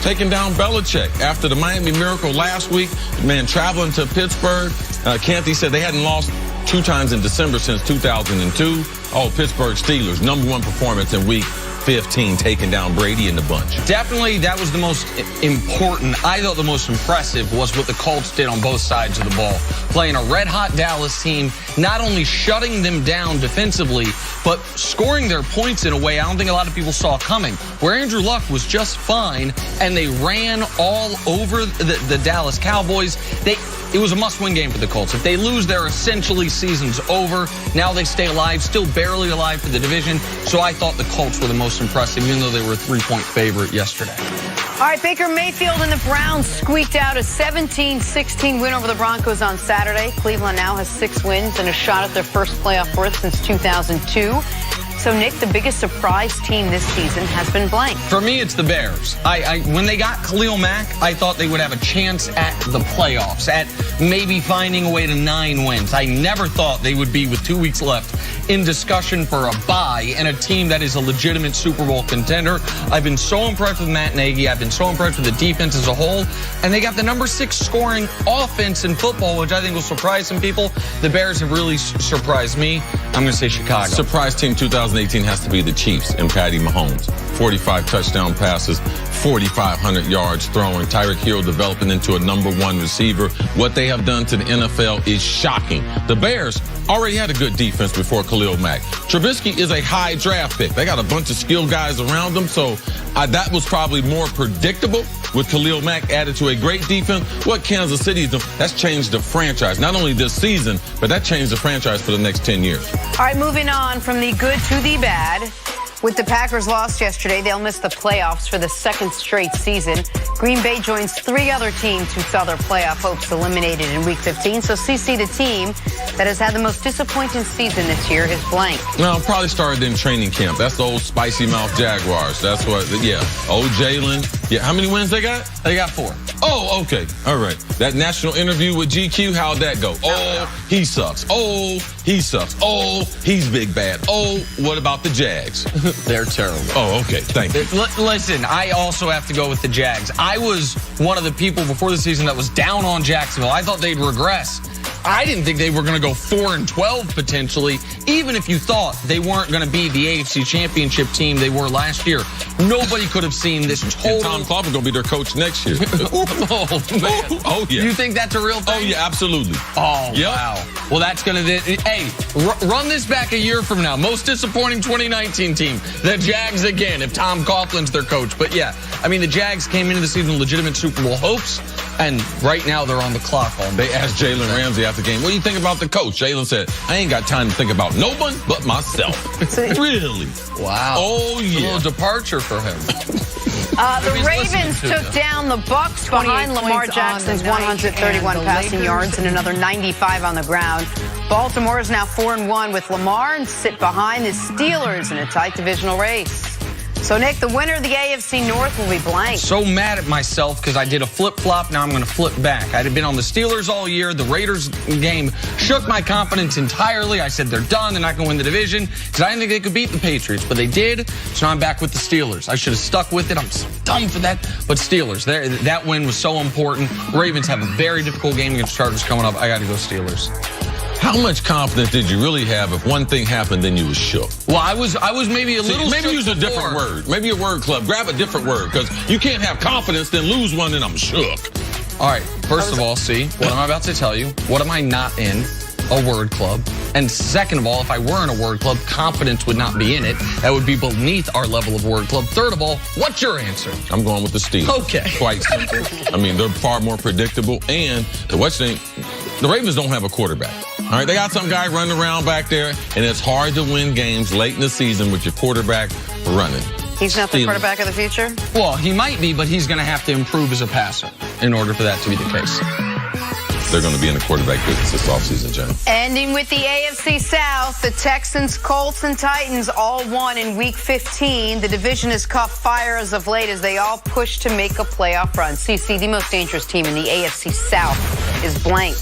taking down Belichick. After the Miami Miracle last week, man, traveling to Pittsburgh, Canty said they hadn't lost 2 times in December since 2002. Oh, Pittsburgh Steelers, #1 performance in week 15, taking down Brady and the bunch. Definitely, that was the most important. I thought the most impressive was what the Colts did on both sides of the ball. Playing a red-hot Dallas team, not only shutting them down defensively, but scoring their points in a way I don't think a lot of people saw coming. Where Andrew Luck was just fine, and they ran all over the Dallas Cowboys. It was a must-win game for the Colts. If they lose, their essentially season's over. Now they stay alive, still barely alive for the division. So I thought the Colts were the most impressive, even though they were a 3-point favorite yesterday. All right, Baker Mayfield and the Browns squeaked out a 17-16 win over the Broncos on Saturday. Cleveland now has 6 wins and a shot at their first playoff berth since 2002. So, Nick, the biggest surprise team this season has been blank. For me, it's the Bears. When they got Khalil Mack, I thought they would have a chance at the playoffs, at maybe finding a way to 9 wins. I never thought they would be, with 2 weeks left, in discussion for a bye and a team that is a legitimate Super Bowl contender. I've been so impressed with Matt Nagy. I've been so impressed with the defense as a whole. And they got the #6 scoring offense in football, which I think will surprise some people. The Bears have really surprised me. I'm going to say Chicago. Surprise team 2018 has to be the Chiefs and Patty Mahomes. 45 touchdown passes, 4,500 yards throwing. Tyreek Hill developing into a #1 receiver. What they have done to the NFL is shocking. The Bears already had a good defense before Khalil Mack. Trubisky is a high draft pick. They got a bunch of skilled guys around them, so that was probably more predictable with Khalil Mack added to a great defense. What Kansas City is doing, that's changed the franchise. Not only this season, but that changed the franchise for the next 10 years. All right, moving on from the good to the bad. With the Packers lost yesterday, they'll miss the playoffs for the 2nd straight season. Green Bay joins 3 other teams who saw their playoff hopes eliminated in Week 15. So, CC, the team that has had the most disappointing season this year is blank. No, probably started in training camp. That's the old spicy mouth Jaguars. That's what, yeah. Old Jalen. Yeah, how many wins they got? They got 4. Oh, okay. All right. That national interview with GQ, how'd that go? Oh, he sucks. Oh, he sucks. Oh, he's big bad. Oh, what about the Jags? They're terrible. Oh, okay. Thank you. Listen, I also have to go with the Jags. I was one of the people before the season that was down on Jacksonville. I thought they'd regress. I didn't think they were going to go 4-12 potentially, even if you thought they weren't going to be the AFC Championship team they were last year. Nobody could have seen this total. And Tom Coughlin going to be their coach next year. Oh, man. Oh, yeah. You think that's a real thing? Oh, yeah, absolutely. Oh, yep. Wow. Well, that's going to... Hey, run this back a year from now. Most disappointing 2019 team. The Jags again, if Tom Coughlin's their coach. But, yeah, I mean, the Jags came into the season with legitimate Super Bowl hopes, and right now they're on the clock. They asked Jalen Ramsey after the game, what do you think about the coach? Jalen said, I ain't got time to think about no one but myself. Really? Wow. Oh, yeah. A little departure for him. The Ravens took down the Bucs behind Lamar Jackson's 131 passing yards and another 95 on the ground. Baltimore is now 4-1 with Lamar and sit behind the Steelers in a tight divisional race. So, Nick, the winner of the AFC North will be blank. So mad at myself because I did a flip-flop. Now I'm going to flip back. I had been on the Steelers all year. The Raiders game shook my confidence entirely. I said they're done. They're not going to win the division because I didn't think they could beat the Patriots. But they did, so now I'm back with the Steelers. I should have stuck with it. I'm so dumb for that. But Steelers, that win was so important. Ravens have a very difficult game against Chargers coming up. I got to go Steelers. How much confidence did you really have if one thing happened, then you was shook? Well, I was maybe a little maybe use a different word. Maybe a word club. Grab a different word, because you can't have confidence, then lose one, and I'm shook. All right. First of all, see, what am I about to tell you? What am I not in? A word club. And second of all, if I were in a word club, confidence would not be in it. That would be beneath our level of word club. Third of all, what's your answer? I'm going with the Steelers. Okay. Quite simple. I mean, they're far more predictable. And the Ravens don't have a quarterback. All right, they got some guy running around back there, and it's hard to win games late in the season with your quarterback running. He's not the quarterback of the future? Well, he might be, but he's going to have to improve as a passer in order for that to be the case. They're going to be in the quarterback business this offseason, Jen. Ending with the AFC South, the Texans, Colts, and Titans all won in Week 15. The division has caught fire as of late as they all push to make a playoff run. CC, the most dangerous team in the AFC South, is blank.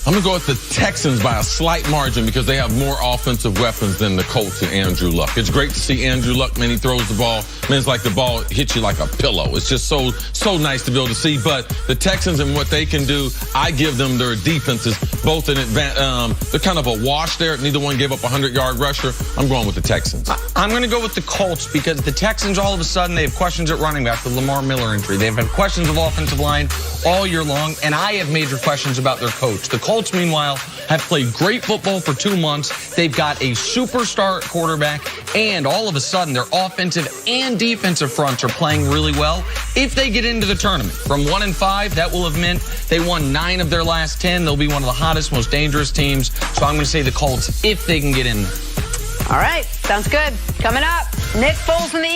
I'm going to go with the Texans by a slight margin because they have more offensive weapons than the Colts and Andrew Luck. It's great to see Andrew Luck, man. He throws the ball. Man, it's like the ball hits you like a pillow. It's just so nice to be able to see. But the Texans and what they can do, I give them their defenses both in advance. They're kind of a wash there. Neither one gave up a 100-yard rusher. I'm going with the Texans. I'm going to go with the Colts because the Texans, all of a sudden, they have questions at running back, the Lamar Miller injury. They've had questions of offensive line all year long, and I have major questions about their coach. The Colts, meanwhile, have played great football for 2 months. They've got a superstar quarterback, and all of a sudden, their offensive and defensive fronts are playing really well. If they get into the tournament from 1-5, that will have meant they won 9 of their last 10. They'll be one of the hottest, most dangerous teams. So I'm going to say the Colts if they can get in there. All right, sounds good. Coming up, Nick Foles in the